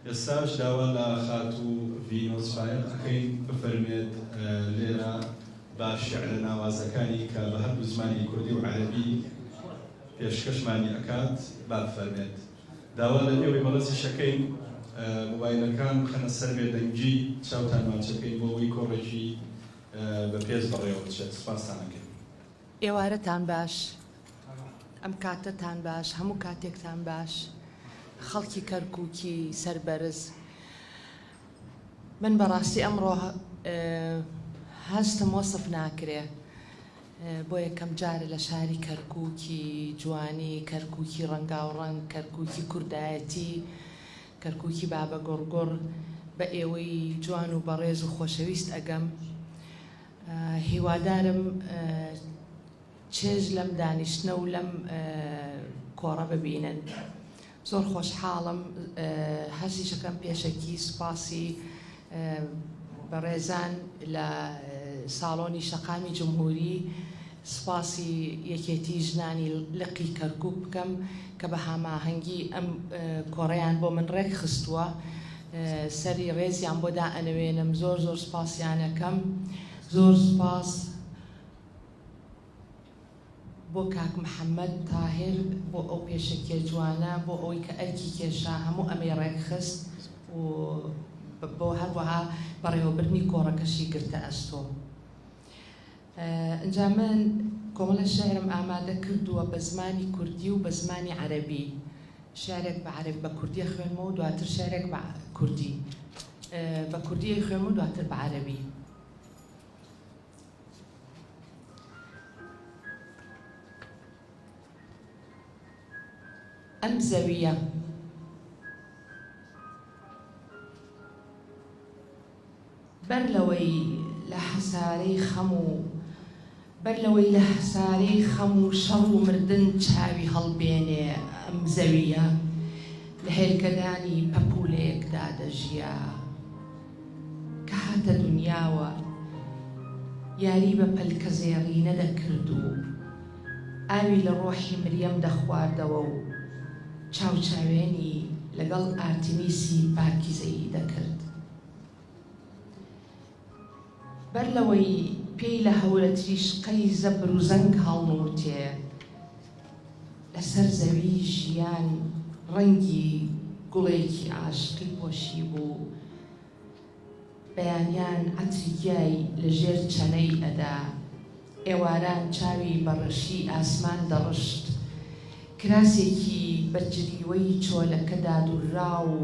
ئێستاش داوا لە خاتوو ڤینۆسفایر ئەکەین بفەرمێت لێرە با شیعرە ناوازەکانی کە بە هەردوو زمانی کوردی و عەرەبی پێشکەشمانی ئەکات با بفەرمێت. داوا لە ئێوەی بەڵەزی شەکەین موبایلەکان بخەنە سەر بێدەنگی چاوتان ماچەکەین بۆ ئەوەی کۆڕێکی بە پێز بەڕێوە بچێت. سوپاستان ئەکەین. ئێوارەتان باش، ئەم کاتتان باش، هەموو کاتێکتان باش، خەڵکی کەرکووکی سەربەرز. من بەڕاستی ئەمڕۆ هەستم وەسف ناکرێ بۆ یەکەم جارە لە شاری کەرکووکی جوانی، کەرکووکی ڕەنگاوڕەنگ، کەرکووکی کوردایەتی، کەرکووکی بابە گۆڕگۆڕ بە ئێوەی جوان و بەڕێز و خۆشەویست ئەگەم. هیوادارم چێژ لەم دانیشتنە و لەم کۆڕە ببینن. زۆر خۆشحاڵم، هەستی شەکەم پێشەکی سوپاسی بەڕێزان لە ساڵۆنی شەقامی جمهوری، سوپاسی یەکێتی ژنانی لقی کەرکووک بکەم کە بە هەماهەنگی ئەم کۆڕەیان بۆ من ڕێک خستووە، سەری ڕێزیان بۆ دائەنەوێنم. زۆر زۆر سوپاسیانەکەم. زۆر سوپاس بۆ کاک محەممەد تاهر بۆ ئەو پێشەکێ جوانە، بۆ ئەوەی کە ئەرکی کێشا هەموو ئەمەی ڕێکخست و بۆ هەروەها بەڕێوەبردنی کۆڕەکەشی گرتە ئەستۆ. ئەنجا من کۆمەڵە شێعرم ئامادە کردووە بە زمانی کوردی و بە زمانی عەرەبی. شێعرێک بە کوردی خوێنمەوە و دواتر شێعرێک بە کوردی، بە کوردی خوێنمەوە و دواتر بە عەرەبی. ئەم زەویە بەر لەوەی لە حەسارەی خەم و بەر لەوەی لە حەسارەی خەم و شەڕ و مردن چاوی هەڵبێنێ، ئەم زەویە لە هێلکەدانی پەپولەیەکدا دەژیا کە هاتە دونیاوە یاری بە پەلکە زێڕی نەدەکرد و ئاوی لە ڕۆحی مریەم دەخواردەوە و چاوچاوێنی لەگەڵ ئارتیمیسی پاکیزەیی دەکرد. بەر لەوەی پێی لە هەورە تریشقەی زەبر و زەنگ هەڵنووتێ، لەسەر زەوی ژیان ڕەنگی گوڵێکی عاشقی پۆشی بوو، بەیانیان عەتری گیای لەژێر چەنەی ئەدا، ئێواران چاوی بەڕەشی ئاسمان دەڕشت، کراسێکی بەرجریوەی چۆلەکەدا دوورا و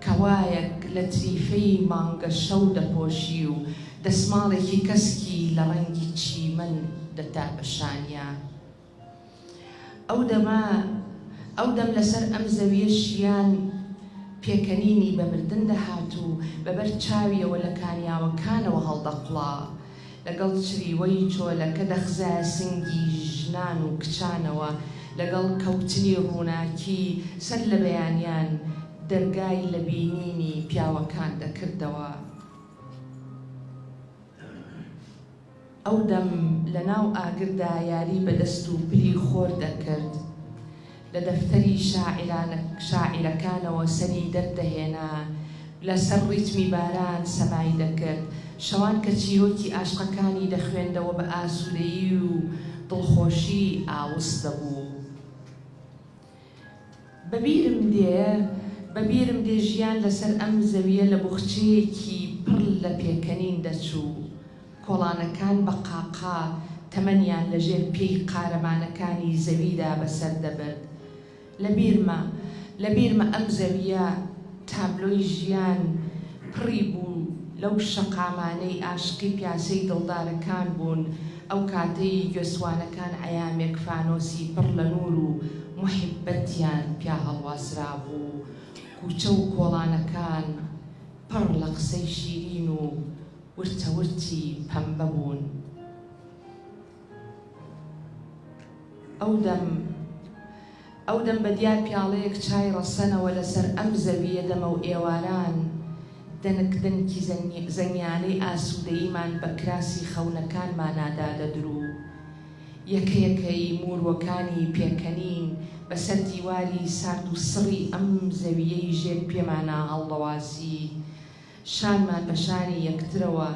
کەوایەک لە تریفەی مانگە شەو دەپۆشی و دەسماڵێکی کەسکی لە ڕەنگی چیمەن دەتا بەشانیا. ئەو دەم لەسەر ئەم زەویە ژیان پێکەنینی بە مردن دەهات و بەبەر چاویەوە لە کانیاوەکانەوە هەڵدەقڵا، لەگەڵ چریوەی چۆلەکە دەخزایە سنگی ژنان و کچانەوە، لەگەڵ کەوتنی ڕووناکی سەر لە بەیانیان دەرگای لە بینینی پیاوەکان دەکردەوە. ئەو دەم لە ناو ئاگردا یاری بەدەست و پلی خۆر دەکرد، لە دەفتەری شاعیرەکانەوە سەری دەردەهێنا، لەسەر ڕیتمی باران سەمای دەکرد، شەوان کە چیرۆکی عاشقەکانی دەخوێندەوە بە ئاسوودەیی و دڵخۆشی ئاوس دەبوو. بەبیرم دێ ژیان لەسەر ئەم زەویە لە بوخچەیەکی پڕ لە پێکەنین دەچوو، کۆڵانەکان بە قاقا تەمەنیان لەژێر پێی قارەمانەکانی زەویدا بەسەر دەبرد. لە بیرمە ئەم زەویە تابلۆی ژیان پڕی بوو لەو شەقامانەی عاشقی پیاسەی دڵدارەکان بوون، ئەو کاتەی گوێسوانەکان ئەیامێک فانۆسی پڕ لە نور و محیبەتیان پیا هەڵواسرا بوو، کوچە و کۆڵانەکان پڕ لە قسەی شیرین و ورتەورتی پەمبە بوون. ئەو دەم بەدیار پیاڵەیەک چای ڕەسەنەوە لەسەر ئەم زەویە دەمە و ئێواران دەنکدنکی زەنگیانەی ئاسوودەییمان بە کراسی خەونەکانمانادا دەدرو، یەکەیەکەی موروەکانی پێکەنین بەسەر دیواری سارد و سڕی ئەم زەویەی ژێر پێمانە هەڵدەواسی، شانمان بە شانی یەکترەوە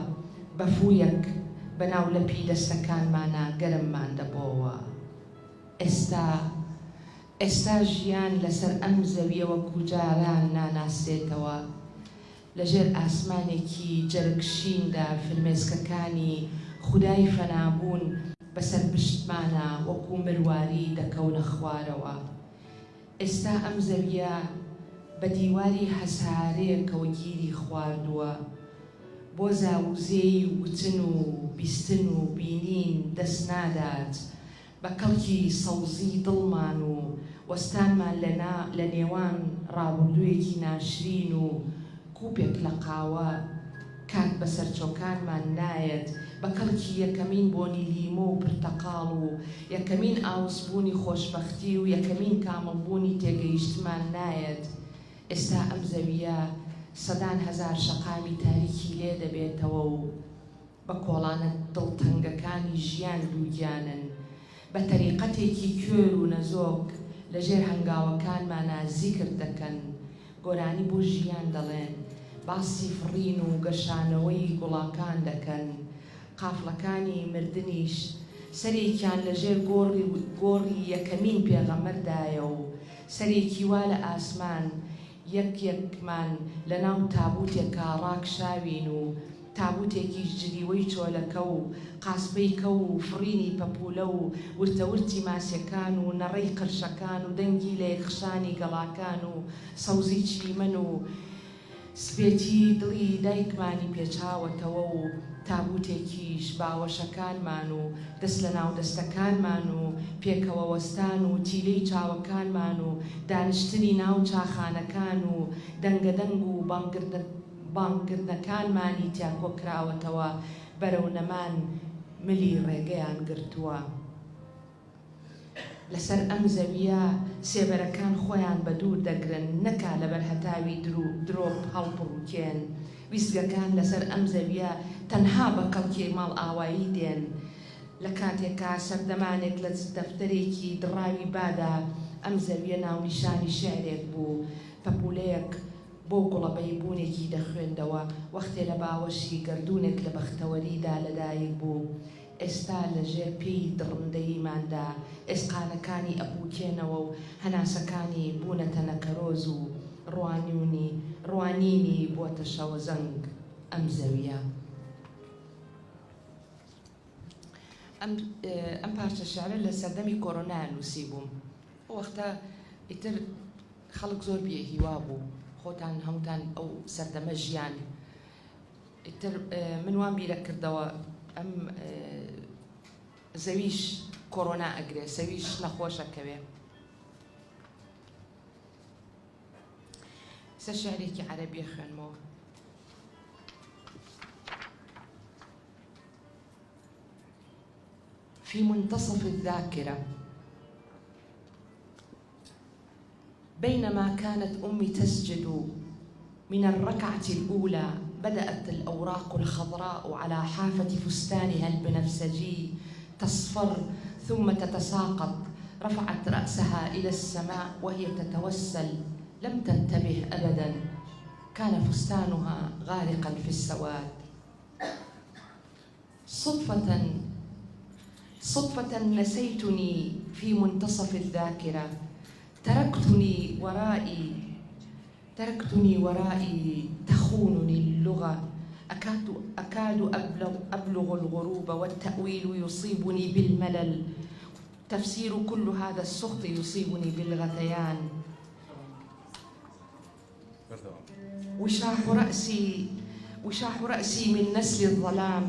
بەفوویەک بەناو لەپی دەستەکانمانە گەرممان دەبۆوە. ئێستا ژیان لەسەر ئەم زەویە وەکو جاران ناناسێتەوە، لەژێر ئاسمانێکی جەرگشیندا فرمێسکەکانی خودای فەنابوون بەسەر پشتمانە وەکو مرواری دەکەونە خوارەوە. ئێستا ئەم زەویە بە دیواری هەسارەیەکەوە گیری خواردووە، بۆ زاوزێی وتن و بیستن و بینین دەست نادات، بە کەڵکی سەوزی دڵمان و وەستانمان لە نێوان ڕابردوویەکی ناشرین و کوپێک لە قاوە کات بەسەر چۆکانمان نایەت، بە کەڵکی یەکەمین بۆنی لیمۆ و پرتەقاڵ و یەکەمین ئاوسبوونی خۆشبەختی و یەکەمین کامەڵبوونی تێگەیشتمان نایەت. ئێستا ئەم زەویە سەدان هەزار شەقامی تاریکی لێ دەبێتەوە و بە کۆڵانە دڵتەنگەکانی ژیان دووگیانن، بە تەریقەتێکی کوێر و نەزۆک لەژێر هەنگاوەکانمانە زیکر دەکەن، گۆرانی بۆ ژیان دەڵێن، باسی فڕین و گەشانەوەی گوڵاکان دەکەن، قافڵەکانی مردنیش سەرێکیان لەژێر گۆڕی یەکەمین پێغەمبەردایە و سەرێکی وا لە ئاسمان یەکێکمان لە ناو تابوتێکە ڕاکشاوین و تابوتێکی جلیوەی چۆلەکە و قاسپەی کە و فڕینی پەپولە و ورتەورتی ماسیەکان و نەڕەی قرشەکان و دەنگی لە یەخشانی گەڵاکان و سەوزی چیمەن و سپێتی دڵی دایکمانی پێچاوەتەوە و تابوتێکیش باوەشەکانمان و دەست لە ناو دەستەکانمان و پێکەوە وەستان و تیلەی چاوەکانمان و دانیشتنی ناو چاخانەکان و دەنگەدەنگ و بانگکردنەکانمانی تیاکۆ کراوەتەوە بەرەو نەمان ملی ڕێگەیان گرتووە. لەسەر ئەم زەویە سێبەرەکان خۆیان بە دوور دەگرن، نەکا لەبەر هەتاوی درۆپ هەڵپڕوکێن. ویسگەکان لەسەر ئەم زەویە تەنها بە کەڵکی ماڵ ئاوایی دێن. لە کاتێکا سەردەمانێک لە دەفتەرێکی دڕاوی بادا ئەم زەویە ناونیشانی شێعرێک بوو، پەپولەیەک بۆ گوڵەبەی بوونێکی دەخوێندەوە وەختێ لە باوەشی گردوونێک لە بەختەوەریدا لەدایک بوو. ئێستا لەژێر پێی دڕندەییماندا ئێسقانەکانی ئەپوکێنەوە و هەناسەکانی بوونەتە نەکەرۆز و ڕوانینی بۆتە شەوە زەنگ ئەم زەویە. ئەم پارچە شارە لە سەردەمی کۆرۆنا نووسی بووم. وەختە ئیتر خەڵک زۆر بێهیوا بوو، خۆتان هەمووتان ئەو سەردەمە ژیان. ئیتر من وام بیرە کردەوە ئەم زەویش کۆرۆنا ئەگرێ، سەویش نەخۆشەکەوێ. سە شعرێکی عەرەبی خوێنمەوە. في منتصف الذاكرة بينما كانت أمي تسجد من الركعة الأولى بدأت الأوراق الخضراء على حافة فستانها البنفسجي تصفر ثم تتساقط. رفعت رأسها إلى السماء وهي تتوسل، لم تنتبه أبدا، كان فستانها غارقا في السواد. صدفة نسيتني في منتصف الذاكرة، تركتني ورائي تخونني اللغة، أكاد أبلغ الغروب والتأويل يصيبني بالملل، تفسير كل هذا السخط يصيبني بالغثيان. وشاح رأسي من نسل الظلام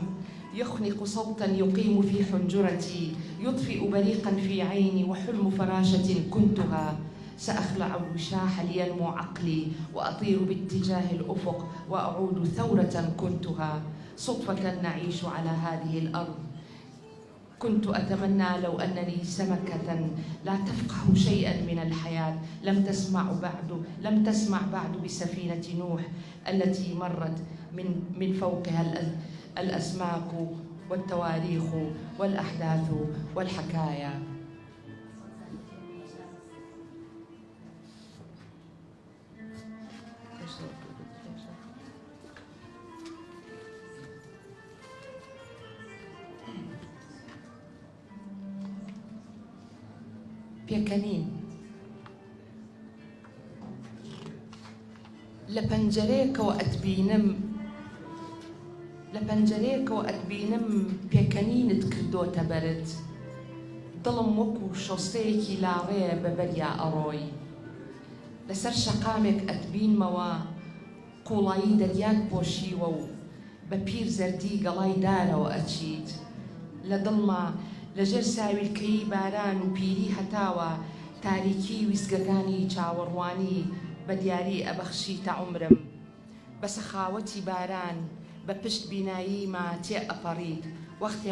يخنق صوتا يقيم في حنجرتي، يطفئ بريقا في عيني وحلم فراشة كنتها. سأخلع الوشاح لينمو عقلي وأطير باتجاه الأفق وأعود ثورة كنتها. صدفة نعيش على هذه الأرض. كنت أتمنى لو أنني سمكة لا تفقه شيئا من الحياة، لم تسمع بعد بسفينة نوح التي مرت من فوقها الأسماك والتواريخ والأحداث والحكايا. پێکەنین لە پەنجەرەیەکەوە ئەتبینم پێکەنینت کردۆتە بەرت، دڵم وەکو شۆستەیەکی لاڕێ بەبەریا ئەڕۆی، لەسەر شەقامێک ئەتبینمەوە قوڵایی دەریات پۆشیوە و بە پیر زەردی گەڵای دارەوە ئەچیت، لە دڵما لەژێر ساویلکەی باران و پیری هەتاوە تاریکی ویسگەکانی چاوەڕوانی بە دیاری ئەبەخشیتە عومرم، بە سەخاوەتی باران بە پشت بیناییما تێ ئەپەڕیت، وەختێ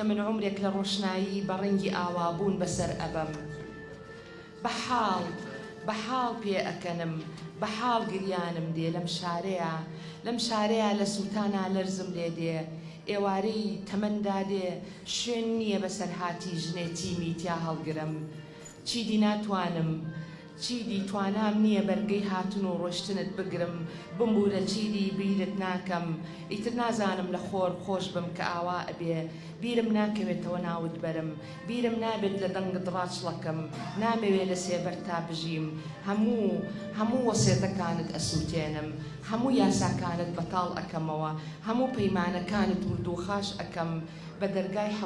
من عومرێک لە ڕۆشنایی بە ڕەنگی ئاوابوون بەسەر ئەبەم، بەحاڵ پێ ئەکەنم، بەحاڵ گریانم دێ لەم شارەیە لە سووتانە لەرزم لێ دێ، ئێوارەی تەمەندا دێ شوێن نییە بەسەرهاتی ژنێتیمی تیا هەڵگرم، چیدی توانام نییە بەرگەی هاتن و ڕۆشتنت بگرم، بمبورە چیدی بیرت ناکەم، ئیتر نازانم لە خۆر خۆش بم کە ئاوا ئەبێ، بیرم ناکەوێتەوە ناوت بەرم، بیرم نابێت لە دەنگت ڕاچڵەکەم، نامەوێت لە سێبەر تا بژیم، هەموو وەسێتەکانت ئەسووتێنم، هەموو یاساکانت بەتاڵ ئەکەمەوە، هەموو پەیمانەکانت وردوخاش ئەکەم، بە دەرگای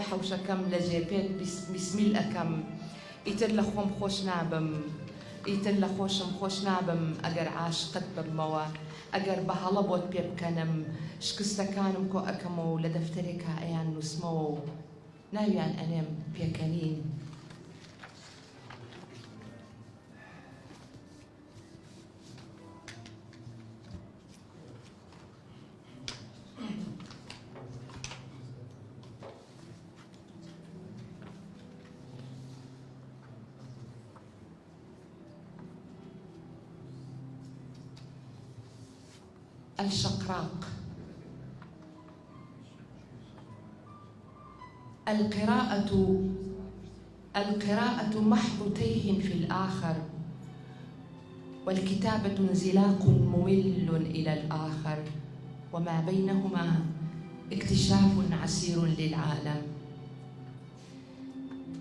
حەوشەکەم لە جێپێت بیسمیل ئەکەم، ئیتر لە خۆم خۆش نابم، ئیتر لە خۆشم خۆش نابم ئەگەر عاشقت ببمەوە، ئەگەر بە هەڵە بۆت پێ بکەنم، شکستەکانم کۆ ئەکەمەوە و لە دەفتەرێکا ئەیان نووسمەوە و ناویان ئەنێم پێکەنین. الشقراق. القراءة محض تيه في الآخر، والكتابة انزلاق ممل إلى الآخر، وما بينهما اكتشاف عسير للعالم.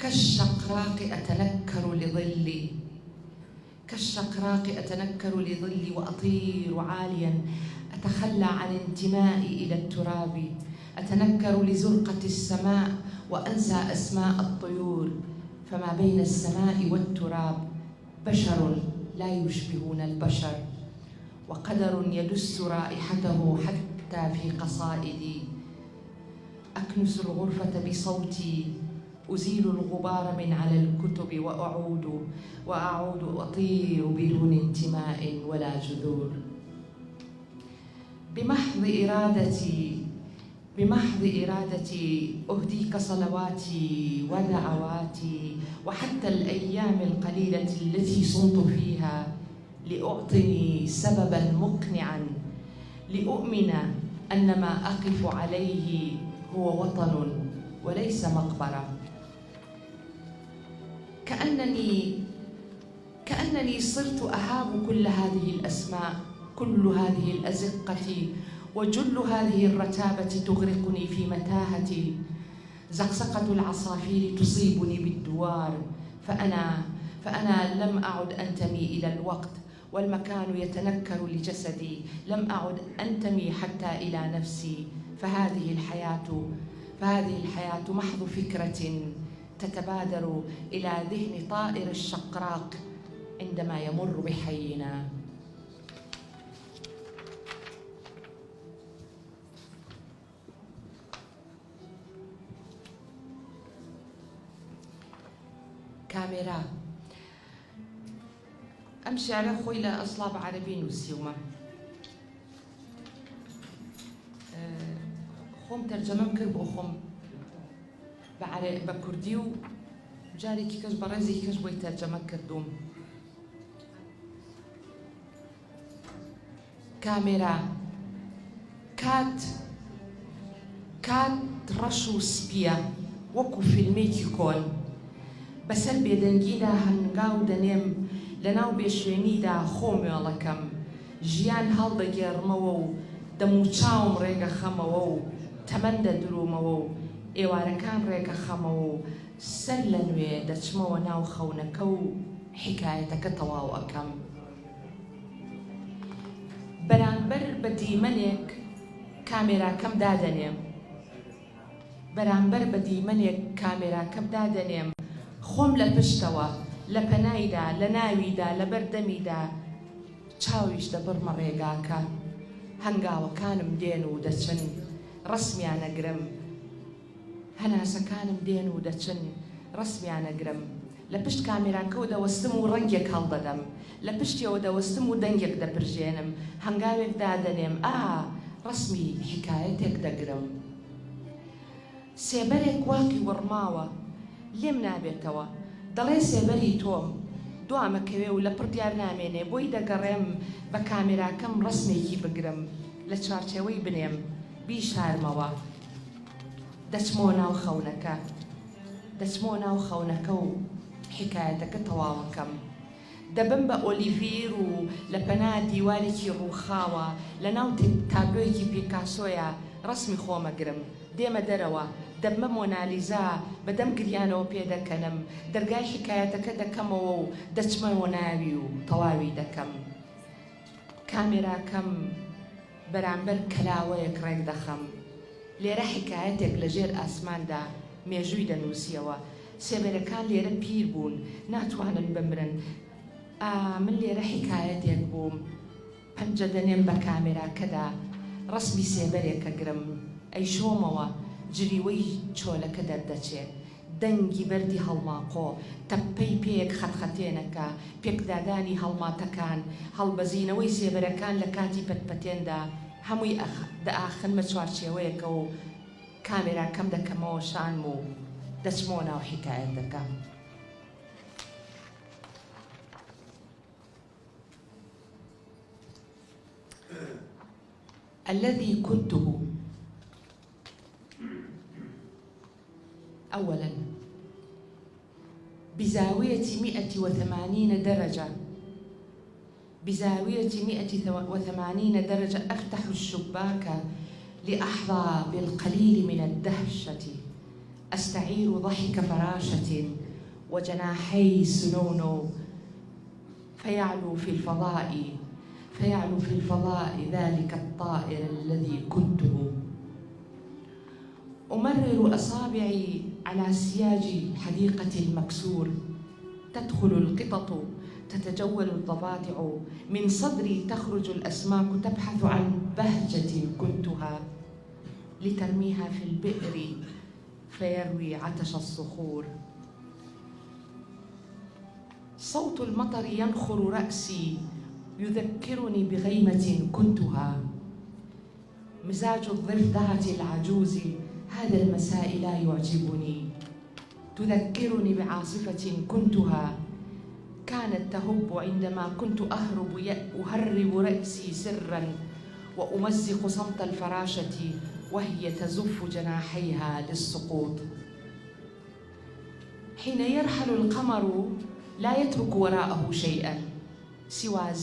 كالشقراق أتنكر لظلي وأطير عاليا، أتخلى عن انتمائي إلى التراب، أتنكر لزرقة السماء وأنسى أسماء الطيور، فما بين السماء والتراب بشر لا يشبهون البشر، وقدر يدس رائحته حتى في قصائدي. أكنس الغرفة بصوتي، أزيل الغبار من على الكتب وأعود أطير بدون انتماء ولا جذور. بمحض إرادتي أهديك صلواتي ودعواتي، وحتى الأيام القليلة التي صمت فيها لأعطني سببا مقنعا لأؤمن أن ما أقف عليه هو وطن وليس مقبرة. كأنني صرت أهاب كل هذه الأسماء، كل هذه الأزقة وجل هذه الرتابة تغرقني في متاهة، زقزقة العصافير تصيبني بالدوار، فأنا لم أعد أنتمي إلى الوقت، والمكان يتنكر لجسدي، لم أعد أنتمي حتى إلى نفسي، فهذه الحياة محض فكرة تتبادر إلى ذهن طائر الشقراق عندما يمر بحينا. كاميرا. أمشي على خوي لا أصلاب عربي نوسيوما خوم ترجمة كرب أخوم بكرديو جاري كيكش برازي كيكش بوي ترجمة كردوم. كاميرا کات ڕەش و سپیە وەکو فیلمێکی کۆن بەسەر بێدەنگیدا هەنگاو دەنێم لەناو بێشوێنیدا خۆمێڵەکەم ژیان هەڵدەگێڕمەوە و دەموچاوم ڕێگە خەمەوە و تەمەندە درومەوە و ئێوارەکان ڕێگە خەمەوە و سەر لە نوێ دەچمەوە ناو خەونەکە و حکایەتەکە تەواو ئەەکەم. بەرامبەر بە دیمەنێک کامێراکەم دادەنێم خۆم لە پشتەوە لە پەنایدا لە ناویدا لە بەردەمیدا چاویش دەبڕمە ڕێگاکە هەنگاوەکانم دێن و دەچن ڕسمیانەگرم هەناسەکانم دێن و دەچن ڕسمیانەگرم لە پشت کامێراکە و دەوەستم و ڕەنگێک هەڵدەدەم لە پشتیەوە دەوەستم و دەنگێک دەپرژێنم هەنگاوێک دادەنێم ڕسمی حکایەتێک دەگرم. سێبەرێک واقی وڕماوە لێم نابێتەوە دەڵێ سێبەری تۆم دوامەکەوێ و لە پڕ دیار نامێنێ بۆی دەگەڕێم بە کامێراکەم ڕسمێکی بگرم لە چوارچێوەی بنێم بیشارمەوە دەچمەوە ناو خەونەکە و حکایەتەکە تەواوەکەم. دەبم بە ئۆلیڤیر و لە پەنا دیوارێکی ڕووخاوە لە ناو تابلۆیەکی پیکاسۆیە ڕسمی خۆمەگرم دێمە دەرەوە دەمە مۆنالیزا بەدەم گریانەوە پێدەکەنم دەرگای حکایەتەکە دەکەمەوە و دەچمەوە ناوی و تەواوی دەکەم. کامێراکەم بەرامبەر کەلاوەیەک ڕێک دەخەم لێرە حکایەتێک لە ژێر ئاسماندا مێژووی دەنووسیەوە سێبەرەکان لێرە پیر بوون ناتوانن بمرن من لێرە حکایەتێک بووم پەنجە دەنێم بە کامێراکەدا ڕسمی سێبەرێکە گرم ئەی شۆمەوە جریوەی چۆلەکە دەردەچێت دەنگی بەردی هەڵماقۆ تەپەی پێیەک خەتخەتێنەکە پێکدادانی هەڵماتەکان هەڵبەزینەوەی سێبەرەکان لە کاتی پەتپەتێندا هەمووی دەئاخنمە چوارچێوەیەکە و کامێراکەم دەکەمەوە شانم و دەچمەوە ناو حکایەتەکە. الذي كنته أولاً بزاوية 180 درجة أفتح الشباك لأحظى بالقليل من الدهشة أستعير ضحك فراشة وجناحي سنون فيعلو في الفضاء ذلك الطائر الذي كنته. أمرر أصابعي على سياج حديقة المكسور تدخل القطط تتجول الضفادع من صدري تخرج الأسماك تبحث عن بهجة كنتها لترميها في البئر فيروي عطش الصخور. صوت المطر ينخر رأسي يذكرني بغيمة كنتها. مزاج الضفدعة العجوز هذا المساء لا يعجبني تذكرني بعاصفة كنتها كانت تهب عندما كنت أهرب رأسي سرا وأمزق صمت الفراشة وهي تزف جناحيها للسقوط. حين يرحل القمر لا يترك وراءه شيئا سوى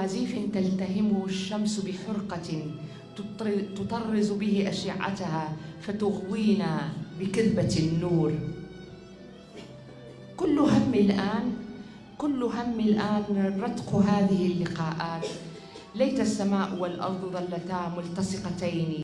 زيف تلتهمه الشمس بحرقة تطرز به أشعتها فتغوينا بكذبة النور. كل هم الآن رتق هذه اللقاءات. ليت السماء والأرض ظلتا ملتصقتين.